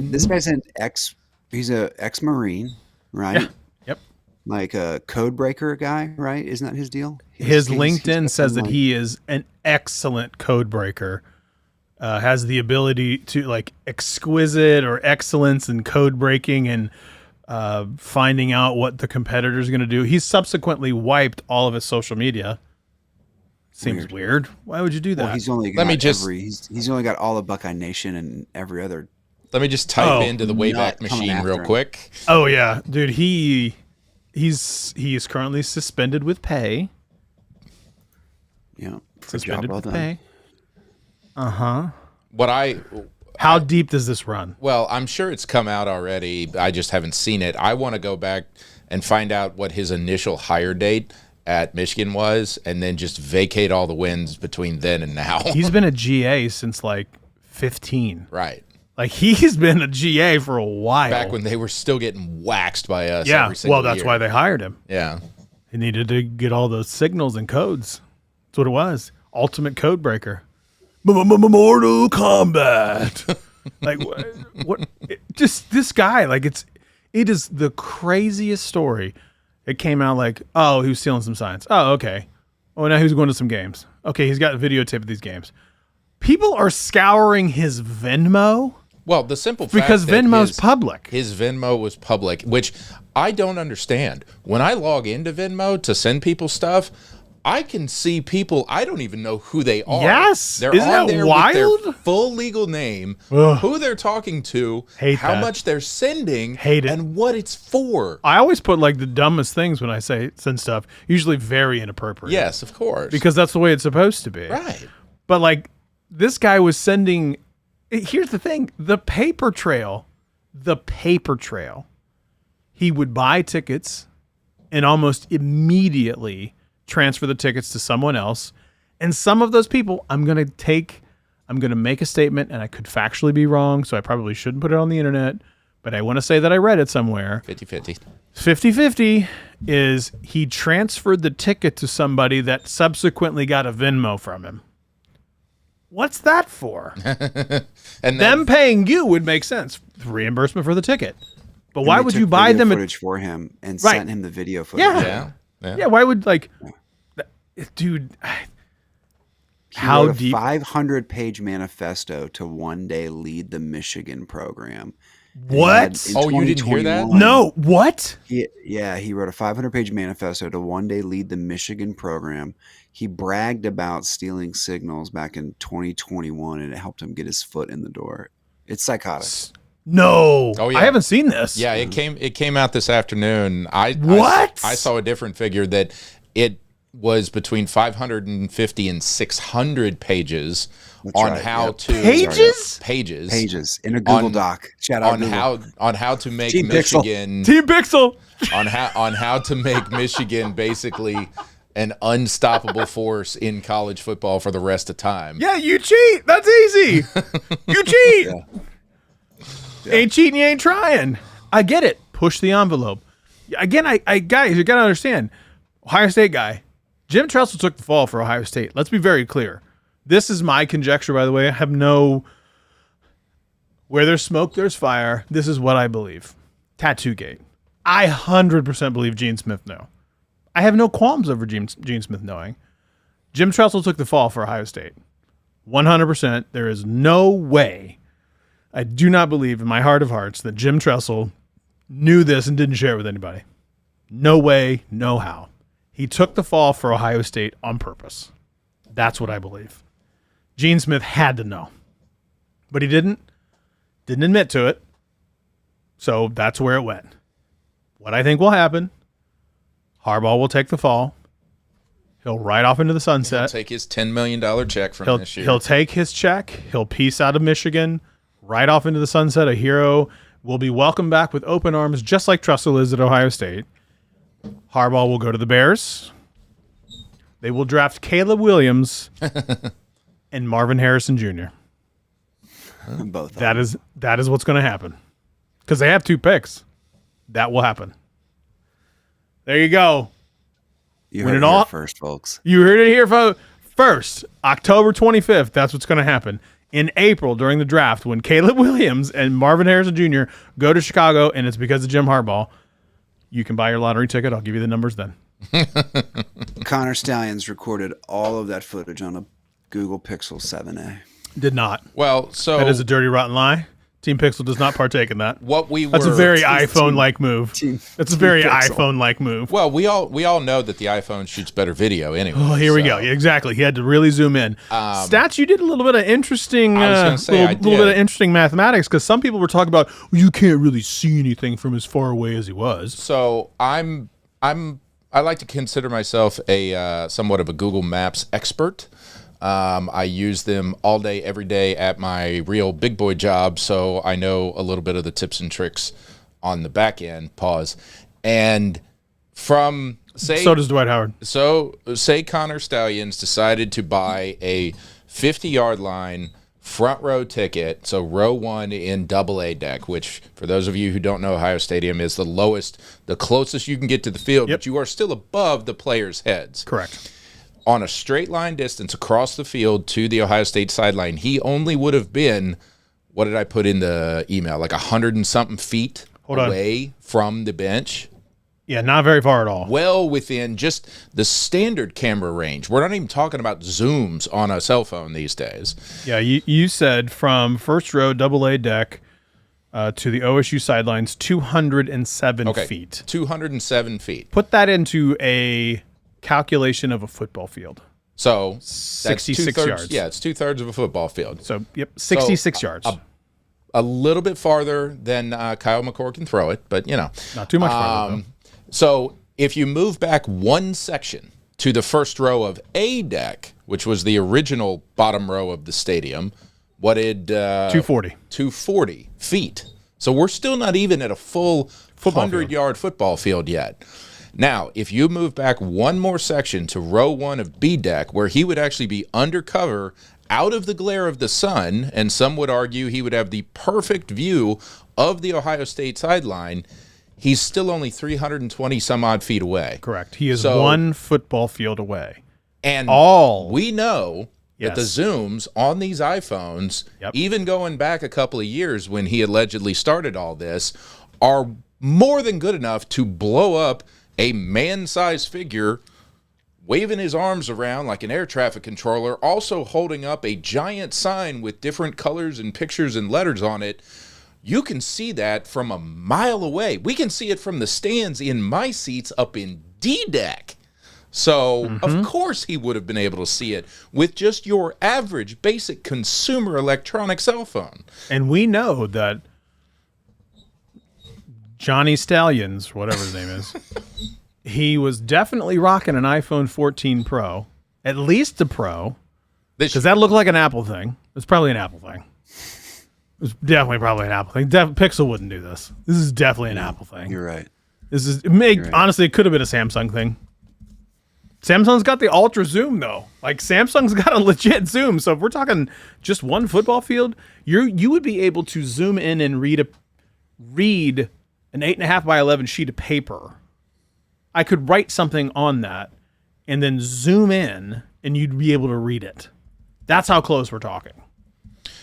an he's a ex-Marine, right? Yeah. Yep. Like a code breaker guy, right? Isn't that his deal? His LinkedIn says that he is an excellent code breaker. Has the ability to exquisite or excellence in code breaking and finding out what the competitor is going to do. He's subsequently wiped all of his social media. Seems weird. Why would you do that? Well, he's only got he's only got all of Buckeye Nation and every other. Let me just type into the Wayback Machine real quick. Oh yeah, dude. He is currently suspended with pay. Yeah, suspended with pay. Uh-huh. How deep does this run? Well, I'm sure it's come out already. I just haven't seen it. I want to go back and find out what his initial hire date at Michigan was, and then just vacate all the wins between then and now. He's been a GA since 15. Right. He's been a GA for a while. Back when they were still getting waxed by us. Yeah. Every single That's year. why they hired him. Yeah. He needed to get all those signals and codes. That's what it was. Ultimate code breaker. Mortal Kombat. Like what? Just this guy. Like it is the craziest story. It came out like, oh, he was stealing some signs. Oh, okay. Oh, now he's going to some games. Okay, he's got a videotape of these games. People are scouring his Venmo. Well, the simple fact because that Venmo's public. His Venmo was public, which I don't understand. When I log into Venmo to send people stuff, I can see people, I don't even know who they are. Yes. They're Isn't on that there wild? with their full legal name, Ugh. who they're talking to, Hate how that. much they're sending, Hate it. and what it's for. I always put like the dumbest things when I send stuff, usually very inappropriate. Yes, of course. Because that's the way it's supposed to be. Right. But like this guy was sending, here's the thing, the paper trail, he would buy tickets and almost immediately transfer the tickets to someone else. And some of those people, I'm going to make a statement, and I could factually be wrong, so I probably shouldn't put it on the internet, but I want to say that I read it somewhere. 50-50. 50-50 is he transferred the ticket to somebody that subsequently got a Venmo from him. What's that for? And Them paying you would make sense. Reimbursement for the ticket. But why And they would took you buy video them? footage for him and Right. sent him the video footage? Yeah. Yeah, why would dude, He how wrote a deep? 500-page manifesto to one day lead the Michigan program. What? Oh, you didn't hear that? 2021, No, what? He wrote a 500-page manifesto to one day lead the Michigan program. He bragged about stealing signals back in 2021, and it helped him get his foot in the door. It's psychotic. No. Oh, yeah. I haven't seen this. Yeah, it came out this afternoon. I saw a different figure that it was between 550 and 600 pages on right, how yep. to Pages in a Google on- Doc. Shout out on Google. how to make Team Pixel. Michigan Team Pixel. on how to make Michigan basically an unstoppable force in college football for the rest of time. Yeah, you cheat. That's easy. You cheat. Ain't cheating, you ain't trying. I get it. Push the envelope. Again, I guys, you got to understand. Ohio State guy. Jim Tressel took the fall for Ohio State. Let's be very clear. This is my conjecture, by the way. I have no... Where there's smoke, there's fire. This is what I believe. Tattoo Gate. I 100% believe Gene Smith knew. I have no qualms over Gene Smith knowing. Jim Tressel took the fall for Ohio State. 100%. There is no way. I do not believe in my heart of hearts that Jim Tressel knew this and didn't share it with anybody. No way, no how. He took the fall for Ohio State on purpose. That's what I believe. Gene Smith had to know. But he didn't admit to it. So that's where it went. What I think will happen, Harbaugh will take the fall. He'll ride off into the sunset. Take his $10 million check from this year. He'll take his check. He'll peace out of Michigan, ride off into the sunset. A hero will be welcomed back with open arms, just like Tressel is at Ohio State. Harbaugh will go to the Bears. They will draft Caleb Williams and Marvin Harrison Jr. Both. That is what's going to happen. Because they have 2 picks. That will happen. There you go. You When heard it it all- here first, folks. You heard it here first. October 25th. That's what's going to happen. In April, during the draft, when Caleb Williams and Marvin Harrison Jr. go to Chicago, and it's because of Jim Harbaugh, you can buy your lottery ticket. I'll give you the numbers then. Connor Stallions recorded all of that footage on a Google Pixel 7a. Did not. Well, so That is a dirty, rotten lie. Team Pixel does not partake in that. what we were That's a very iPhone-like move. That's a very Pixel. iPhone-like move. well. We all know that the iPhone shoots better video anyway. Oh, here we so- go. Yeah, exactly. He had to really zoom in. Stats, you did a little bit of interesting, I was gonna say, I little bit of did. interesting mathematics because some people were talking about well, you can't really see anything from as far away as he was. So I like to consider myself a somewhat of a Google Maps expert. I use them all day, every day at my real big boy job, so I know a little bit of the tips and tricks on the back end. Pause. And from So does Dwight Howard. So say Connor Stallions decided to buy a 50-yard line front row ticket, so row 1 in AA deck, which for those of you who don't know, Ohio Stadium is the lowest, the closest you can get to the field, Yep. but you are still above the players' heads. Correct. on a straight line distance across the field to the Ohio State sideline, he only would have been, what did I put in the email, like 100 and something feet away from the bench? Yeah, not very far at all. Well within just the standard camera range. We're not even talking about zooms on a cell phone these days. Yeah, you said from first row AA deck to the OSU sidelines, 207 feet. 207 feet. Put that into a calculation of a football field. So 66 yards. Yeah, it's 2/3 of a football field. So, 66 yards. A little bit farther than Kyle McCord can throw it, but, Not too much farther, though. So if you move back one section to the first row of A deck, which was the original bottom row of the stadium, what did 240. 240 feet. So we're still not even at a full 100-yard football field yet. Now, if you move back one more section to row 1 of B deck, where he would actually be undercover out of the glare of the sun, and some would argue he would have the perfect view of the Ohio State sideline, he's still only 320 some odd feet away. Correct. He is one football field away. And we know that the zooms on these iPhones, even going back a couple of years when he allegedly started all this, are more than good enough to blow up a man-sized figure waving his arms around like an air traffic controller, also holding up a giant sign with different colors and pictures and letters on it. You can see that from a mile away. We can see it from the stands in my seats up in D-deck. So, of course, he would have been able to see it with just your average, basic consumer electronic cell phone. And we know that Johnny Stallions, whatever his name is, he was definitely rocking an iPhone 14 Pro, at least a Pro, because that looked like an Apple thing. It's probably an Apple thing. It's definitely probably an Apple thing. Pixel wouldn't do this. This is definitely an Apple thing. You're right. Honestly, it could have been a Samsung thing. Samsung's got the ultra zoom though. Like Samsung's got a legit zoom. So if we're talking just one football field, you would be able to zoom in and read an 8.5 by 11 sheet of paper. I could write something on that and then zoom in and you'd be able to read it. That's how close we're talking.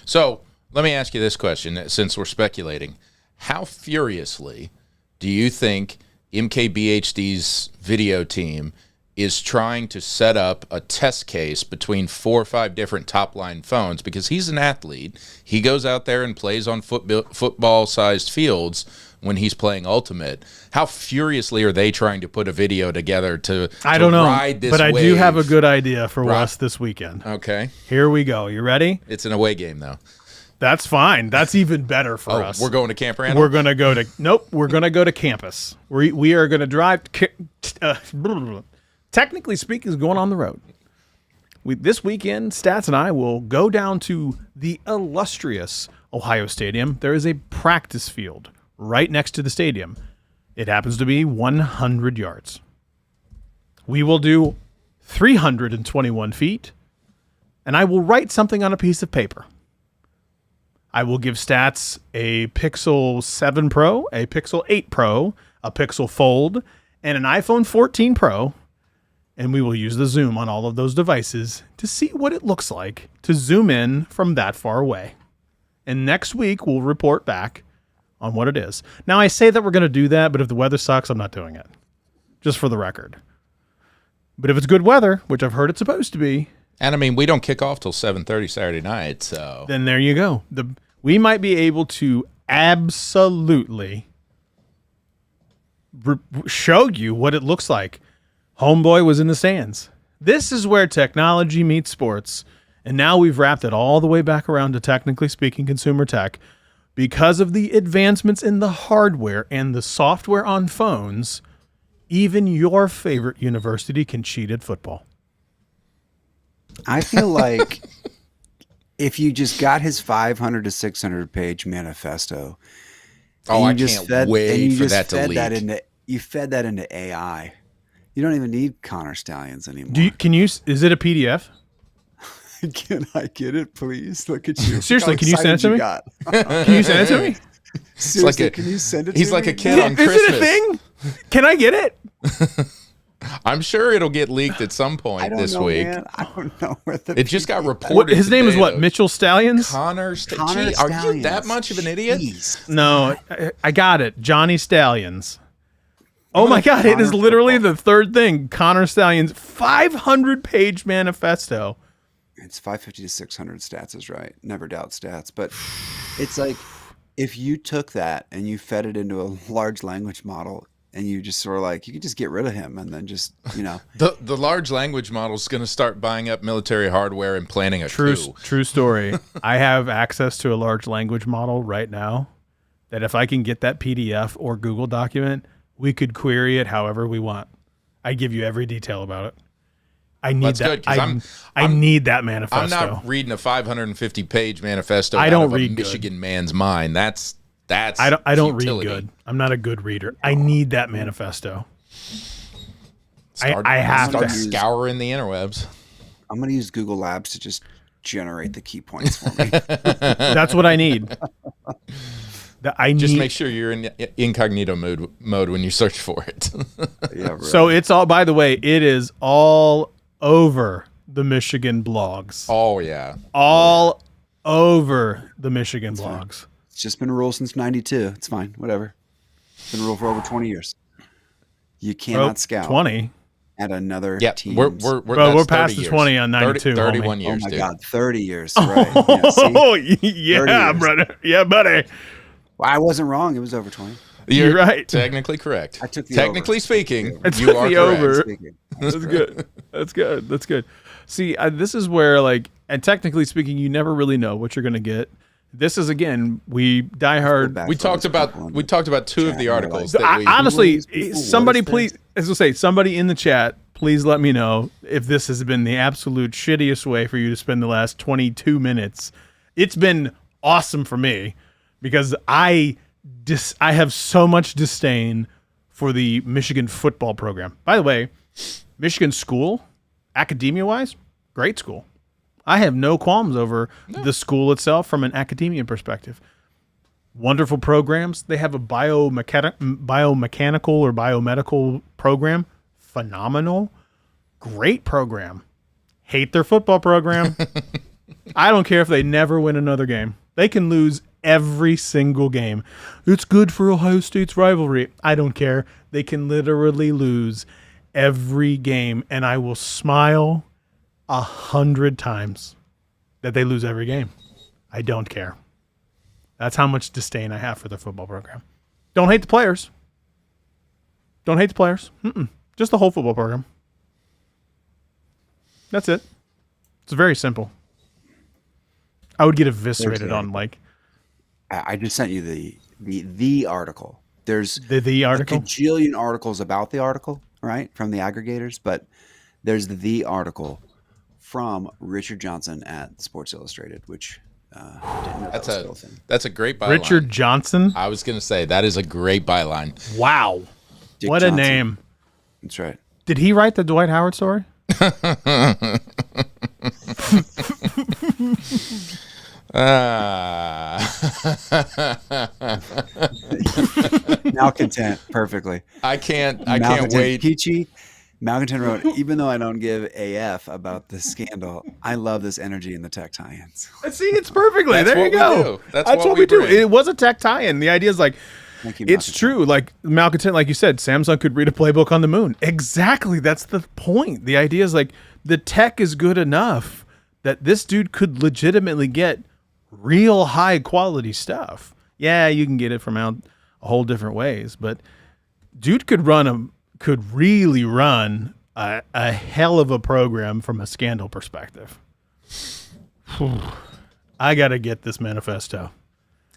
So let me ask you this question, since we're speculating. How furiously do you think MKBHD's video team is trying to set up a test case between 4 or 5 different top-line phones? Because he's an athlete. He goes out there and plays on football-sized fields when he's playing Ultimate. How furiously are they trying to put a video together to I don't know, ride this but I wave? do have a good idea for us this weekend. Okay. Here we go. You ready? It's an away game, though. That's fine. That's even better for us. We're going to Camp Randall? We're going to go to we're going to go to campus. We are going to drive technically speaking, is going on the road. This weekend, Stats and I will go down to the illustrious Ohio Stadium. There is a practice field right next to the stadium. It happens to be 100 yards. We will do 321 feet, and I will write something on a piece of paper. I will give Stats a Pixel 7 Pro, a Pixel 8 Pro, a Pixel Fold, and an iPhone 14 Pro, and we will use the zoom on all of those devices to see what it looks like to zoom in from that far away. And next week, we'll report back on what it is. Now, I say that we're going to do that, but if the weather sucks, I'm not doing it. Just for the record. But if it's good weather, which I've heard it's supposed to be, and I mean, we don't kick off till 7:30 Saturday night, so then there you go. We might be able to absolutely show you what it looks like. Homeboy was in the stands. This is where technology meets sports, and now we've wrapped it all the way back around to technically speaking consumer tech. Because of the advancements in the hardware and the software on phones, even your favorite university can cheat at football. I feel like if you just got his 500 to 600 page manifesto, I can't wait for that to leak. You fed that into AI. You don't even need Connor Stallions anymore. Is it a PDF? Can I get it, please? Look at you. Seriously, can you send it to me? Can you send it to me? Seriously, can you send it to me? He's like a kid on Christmas. Is it a thing? Can I get it? I'm sure it'll get leaked at some I point don't this know, week. man. I don't know where the It just got What, reported. his name is today, what? though. Mitchell Stallions? Connor Connor Gee, are you Stallions. that much of an idiot? Jeez. No, I got it. Johnny Stallions. Oh my God! It is Connor literally football. the third thing. Connor Stallions' 500-page manifesto. It's 550 to 600 stats is right. Never doubt stats. But it's like if you took that and you fed it into a large language model and you just sort of like, you could just get rid of him and then just, The large language model is going to start buying up military hardware and planning a coup. True story. I have access to a large language model right now that if I can get that PDF or Google document, we could query it however we want. I give you every detail about it. I need That's that. good, 'cause I need that manifesto. I'm not reading a 550-page manifesto I out don't of a read good. Michigan man's mind. That's I don't read futility. good. I'm not a good reader. I need that manifesto. Start, I have start to. scouring the interwebs. I'm going to use Google Labs to just generate the key points for me. That's what I need. Just make sure you're in incognito mode when you search for it. Yeah, really. So it's all, by the way, it is all over the Michigan blogs. Oh yeah. All over the Michigan blogs. It's just been a rule since 92. It's fine. Whatever. It's been a rule for over 20 years. You cannot scout 20. at another Yeah, team. we're Bro, that's we're past 30 the years. 20 on 92, 31 homie. Oh years, my dude. God, 30 years. Right. Yeah, see? Oh, yeah, years. brother. Yeah, buddy. Well, I wasn't wrong. It was over 20. You're right. Technically correct. I took the Technically over. speaking, I you took are the correct. over. Speaking. That's good. That's good. That's good. See, this is where, like, and technically speaking, you never really know what you're going to get. This is, again, we diehard. Back We for talked those about people in we the talked about two of chat, the they're articles like, that we Honestly, these people? What somebody is this? please, as I say, somebody in the chat, please let me know if this has been the absolute shittiest way for you to spend the last 22 minutes. It's been awesome for me because I have so much disdain for the Michigan football program. By the way, Michigan school, academia-wise, great school. I have no qualms over the school itself from an academia perspective. Wonderful programs. They have a biomechanical or biomedical program. Phenomenal. Great program. Hate their football program. I don't care if they never win another game. They can lose every single game. It's good for Ohio State's rivalry. I don't care. They can literally lose every game, and I will smile 100 times that they lose every game. I don't care. That's how much disdain I have for the football program. Don't hate the players. Don't hate the players. Just the whole football program. That's it. It's very simple. I would get eviscerated on like I just sent you the article. There's the article. a gajillion articles about the article, right, from the aggregators, but there's the article from Richard Johnson at Sports Illustrated, which didn't know that was still a thing. That's a great byline. Richard Johnson. I was going to say that is a great byline. Wow. Dick What Johnson. a name. That's right. Did he write the Dwight Howard story? Malcontent, perfectly. I can't Malcontent, wait. Peachy. Malcontent wrote, even though I don't give AF about this scandal, I love this energy in the tech tie-ins. See, it's perfectly. That's there you what we go. do. That's what what we we do. bring. It was a tech tie-in. The idea is like, Thank you, it's Malcontent. true. Like Malcontent, like you said, Samsung could read a playbook on the moon. Exactly. That's the point. The idea is like the tech is good enough that this dude could legitimately get real high quality stuff. Yeah, you can get it from out a whole different ways, but dude could really run a hell of a program from a scandal perspective. I gotta get this manifesto.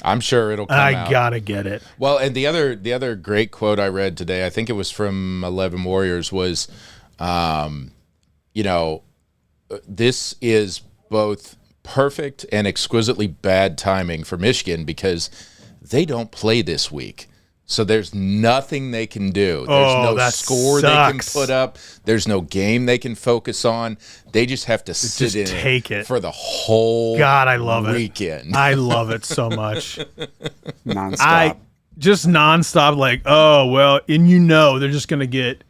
I'm sure it'll come out. I gotta get it. Well, and the other great quote I read today, I think it was from 11 Warriors, was, this is both perfect and exquisitely bad timing for Michigan because they don't play this week. So there's nothing they can do. There's no that score sucks. they can put up. There's no game they can focus on. They just have to sit just in take it. for the whole God, I love weekend. it. I love it so much. Nonstop. Just nonstop, like, oh well, and they're just gonna get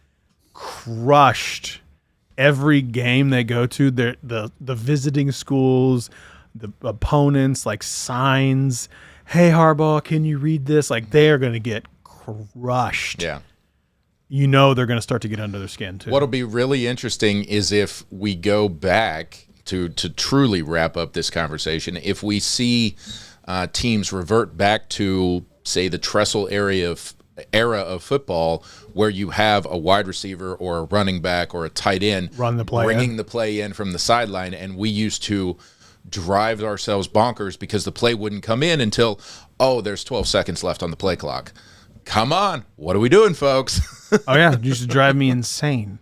crushed every game they go to. The visiting schools, the opponents, like signs. Hey, Harbaugh, can you read this? Like, they are going to get crushed. Yeah. You know they're going to start to get under their skin, too. What'll be really interesting is if we go back to truly wrap up this conversation, if we see teams revert back to, say, the Tressel era of football, where you have a wide receiver or a running back or a tight end bringing the play in from the sideline, and we used to drive ourselves bonkers because the play wouldn't come in until, there's 12 seconds left on the play clock. Come on, what are we doing, folks? Oh yeah, it used to drive me insane.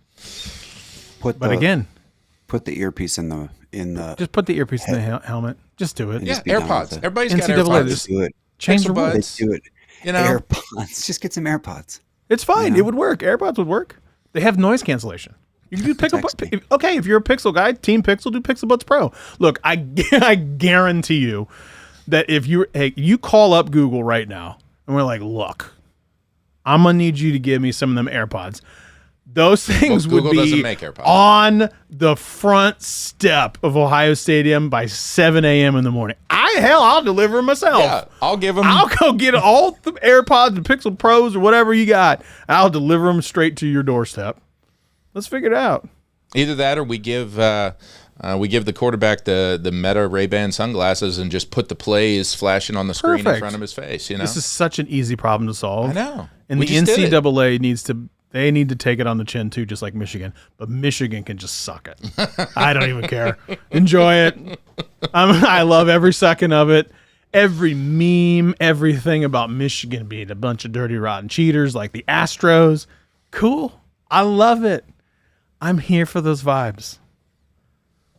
Put the earpiece in the. Just put the earpiece in the helmet. Just do it. Yeah, AirPods. Everybody's got NCAA, AirPods. Just do it. Change the Buds. rules. Do it. You know, AirPods. Just get some AirPods. It's fine. It would work. AirPods would work. They have noise cancellation. You can do Pixel. Okay, if you're a Pixel guy, Team Pixel, do Pixel Buds Pro. Look, I guarantee you that if you call up Google right now and we're like, look, I'm gonna need you to give me some of them AirPods. Those things would be on the front step of Ohio Stadium by 7 a.m. in the morning. I'll deliver them myself. Yeah, I'll give them. I'll go get all the AirPods and Pixel Pros or whatever you got. I'll deliver them straight to your doorstep. Let's figure it out. Either that, or we give the quarterback the Meta Ray-Ban sunglasses and just put the plays flashing on the screen in front of his face. You know, this is such an easy problem to solve. I know. And the NCAA need to take it on the chin too, just like Michigan. But Michigan can just suck it. I don't even care. Enjoy it. I love every second of it. Every meme, everything about Michigan being a bunch of dirty, rotten cheaters like the Astros. Cool. I love it. I'm here for those vibes.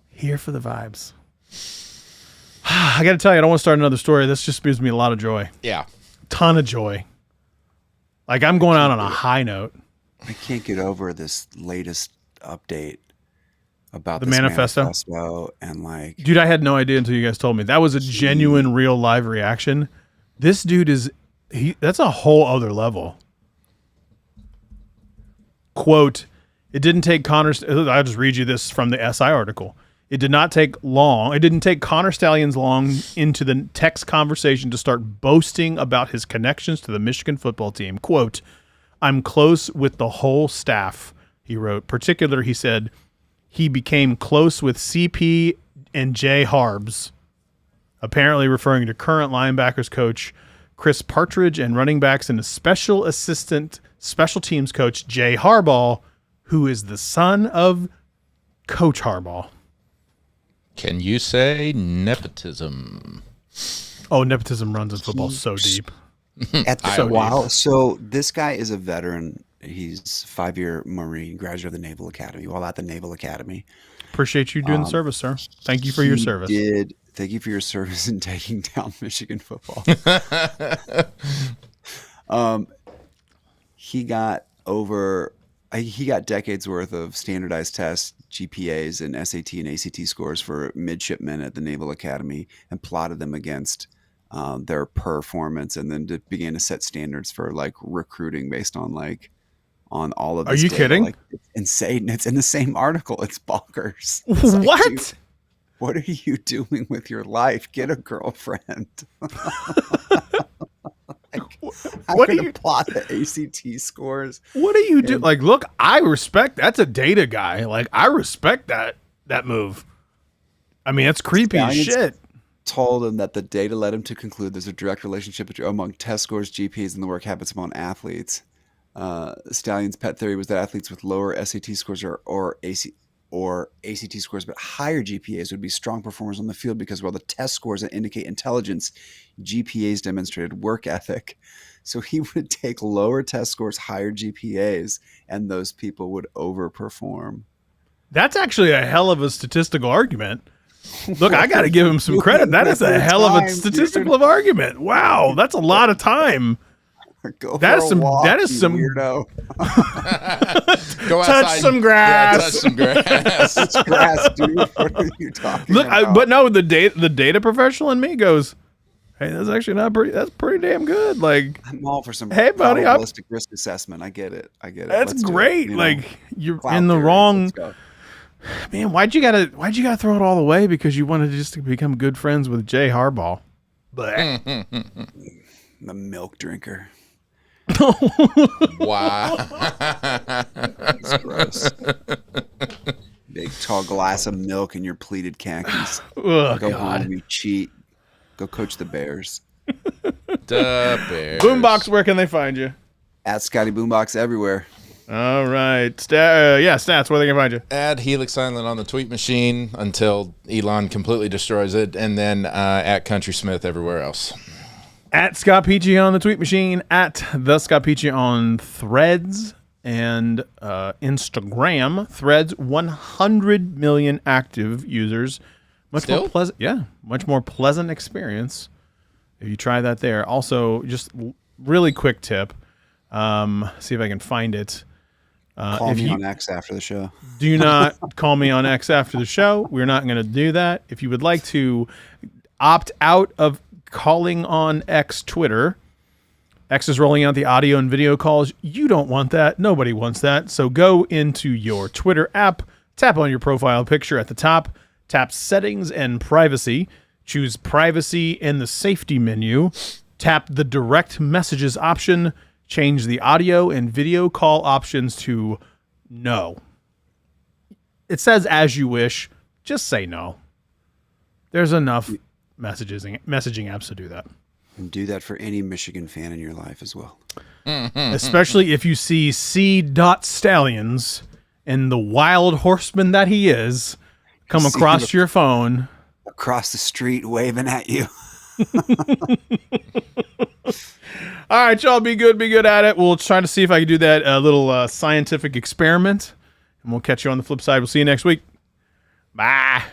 Here for the vibes. I got to tell you, I don't want to start another story. This just gives me a lot of joy. Yeah. Ton of joy. Like, I'm going out on a high note. I can't get over this latest update about the this manifesto. And like, dude, I had no idea until you guys told me. That was a genuine, real live reaction. This dude that's a whole other level. Quote, it didn't take I'll just read you this from the SI article. It didn't take Connor Stallions long into the text conversation to start boasting about his connections to the Michigan football team. Quote, I'm close with the whole staff, he wrote. Particularly, he said, he became close with CP and Jay Harbs, apparently referring to current linebackers coach Chris Partridge and running backs and a special assistant special teams coach Jay Harbaugh, who is the son of Coach Harbaugh. Can you say nepotism? Oh, nepotism runs in football so deep. So this guy is a veteran. He's 5-year Marine, graduate of the Naval Academy. While at the Naval Academy. Appreciate you doing the service, sir. Thank you for your service. Thank you for your service in taking down Michigan football. He got decades worth of standardized tests, GPAs, and SAT and ACT scores for midshipmen at the Naval Academy and plotted them against their performance, and then began to set standards for like recruiting based on on all of this. Are you data. kidding? Like, it's insane. It's in the same article. It's bonkers. What? Dude, what are you doing with your life? Get a girlfriend. What do you plot the ACT scores? What do you do? Like, look, I respect. That's a data guy. Like, I respect that move. I mean, that's creepy as shit. Told him that the data led him to conclude there's a direct relationship among test scores, GPs, and the work habits among athletes. Stallion's pet theory was that athletes with lower SAT scores or ACT scores but higher GPAs would be strong performers on the field because while the test scores that indicate intelligence, GPAs demonstrated work ethic. So he would take lower test scores, higher GPAs, and those people would overperform. That's actually a hell of a statistical argument. Look, I got to give him some credit. That is a hell of a statistical argument. Wow, that's a lot of time. That is some weirdo. Go touch outside. some grass. Yeah, touch some grass. It's grass, dude. What are you talking Look, about? but no, the data professional in me goes, Hey, that's actually not pretty. That's pretty damn good. Like, I'm all for some hey, buddy, probabilistic risk assessment. I get it. that's Let's do it, great. you know? Like, you're Cloud in the theory. wrong. Let's go. Man, why'd you gotta throw it all away because you wanted just to become good friends with Jay Harbaugh? But The milk drinker. Wow. It's gross. Big tall glass of milk in your pleated khakis. oh, Go God. home, you cheat. Go coach the Bears. The Bears. Boombox, where can they find you? At Scotty BoomBox everywhere. All right, stats. Where they can find you? Add Helix Island on the tweet machine until Elon completely destroys it, and then at Country Smith everywhere else. At Scott Peachy on the tweet machine, at the Scott Peachy on Threads and Instagram. Threads, 100 million active users. Much more pleasant. Yeah, much more pleasant experience if you try that there. Also, just really quick tip. See if I can find it. Call me on X after the show. Do not call me on X after the show. We're not going to do that. If you would like to opt out of calling on X Twitter, X is rolling out the audio and video calls. You don't want that. Nobody wants that. So go into your Twitter app, tap on your profile picture at the top, tap settings and privacy, choose privacy in the safety menu, tap the direct messages option, change the audio and video call options to no. It says as you wish. Just say no. There's enough messaging apps to do that. And do that for any Michigan fan in your life as well. Especially if you see C. Stallions and the wild horseman that he is come across your phone. Across the street waving at you. All right, y'all, be good at it. We'll try to see if I can do that little scientific experiment, and we'll catch you on the flip side. We'll see you next week. Bye.